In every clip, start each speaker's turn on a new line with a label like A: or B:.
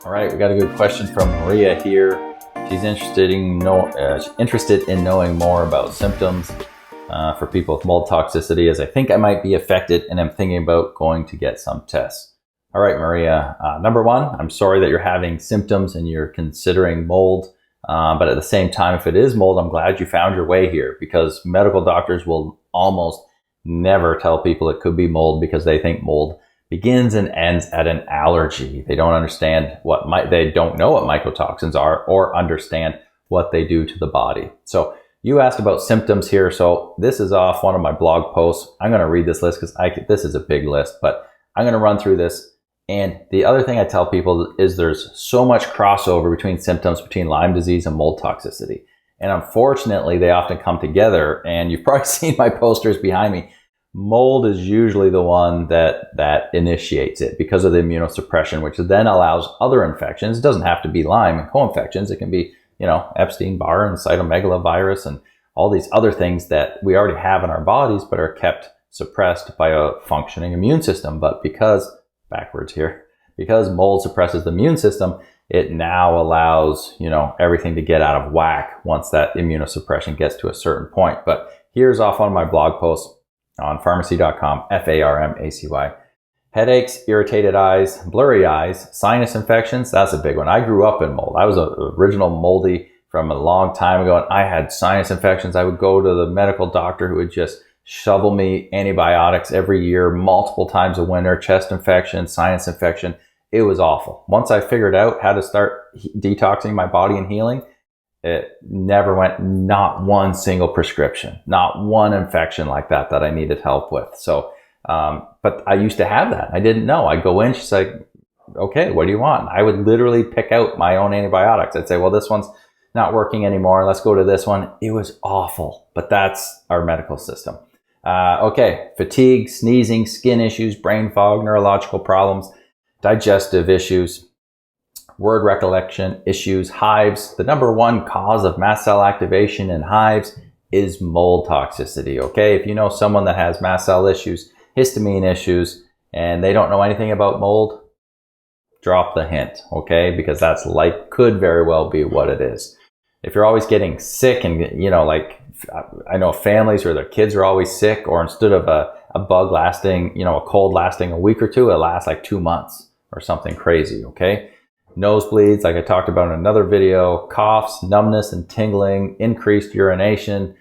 A: All right, we got a good question from Maria here. She's interested in knowing more about symptoms for people with mold toxicity, as I think I might be affected and I'm thinking about going to get some tests. All right, Maria. Number one, I'm sorry that you're having symptoms and you're considering mold. But at the same time, if it is mold, I'm glad you found your way here, because medical doctors will almost never tell people it could be mold because they think mold begins and ends at an allergy. They don't understand they don't know what mycotoxins are or understand what they do to the body. So you asked about symptoms here. So this is off one of my blog posts. I'm going to read this list because this is a big list, but I'm going to run through this. And the other thing I tell people is there's so much crossover between symptoms between Lyme disease and mold toxicity. And unfortunately, they often come together. And you've probably seen my posters behind me. Mold is usually the one that initiates it because of the immunosuppression, which then allows other infections. It doesn't have to be Lyme and co-infections. It can be, Epstein-Barr and cytomegalovirus and all these other things that we already have in our bodies, but are kept suppressed by a functioning immune system. But because mold suppresses the immune system, it now allows, everything to get out of whack once that immunosuppression gets to a certain point. But here's off on my blog post on pharmacy.com, Pharmacy. Headaches, irritated eyes, blurry eyes, sinus infections. That's a big one. I grew up in mold. I was an original moldy from a long time ago, and I had sinus infections. I would go to the medical doctor who would just shovel me antibiotics every year, multiple times a winter, chest infection, sinus infection. It was awful. Once I figured out how to start detoxing my body and healing, it never went, not one single prescription, not one infection like that I needed help with. So, but I used to have that. I didn't know. I'd go in, she's like, okay, what do you want? I would literally pick out my own antibiotics. I'd say, well, this one's not working anymore. Let's go to this one. It was awful, but that's our medical system. Okay, fatigue, sneezing, skin issues, brain fog, neurological problems, digestive issues, word recollection issues, hives. The number one cause of mast cell activation in hives is mold toxicity, okay? If you know someone that has mast cell issues, histamine issues, and they don't know anything about mold, drop the hint, okay? Because could very well be what it is. If you're always getting sick and, I know families where their kids are always sick, or instead of a bug lasting, a cold lasting a week or two, it lasts like 2 months or something crazy, okay? Nosebleeds, like I talked about in another video, coughs, numbness and tingling, increased urination,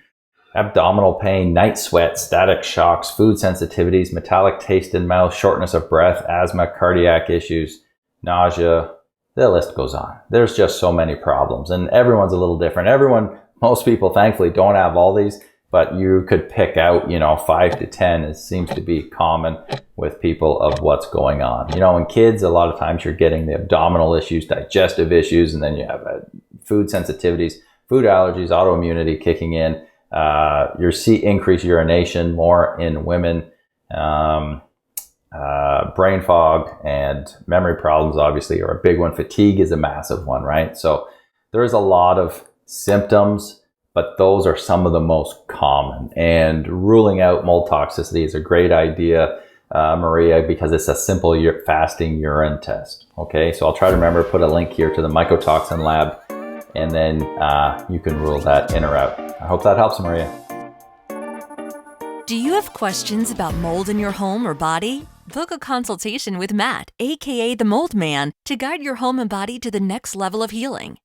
A: abdominal pain, night sweats, static shocks, food sensitivities, metallic taste in mouth, shortness of breath, asthma, cardiac issues, nausea. The list goes on. There's just so many problems, and everyone's a little different. Most people thankfully don't have all these, but you could pick out, 5 to 10. It seems to be common with people of what's going on. In kids, a lot of times you're getting the abdominal issues, digestive issues, and then you have food sensitivities, food allergies, autoimmunity kicking in. You see increased urination more in women, brain fog and memory problems obviously are a big one. Fatigue is a massive one, right? So there's a lot of symptoms, but those are some of the most common. And ruling out mold toxicity is a great idea, Maria, because it's a simple fasting urine test. Okay, so I'll try to remember, put a link here to the mycotoxin lab, and then you can rule that in or out. I hope that helps, Maria.
B: Do you have questions about mold in your home or body? Book a consultation with Matt, aka the Mold Man, to guide your home and body to the next level of healing.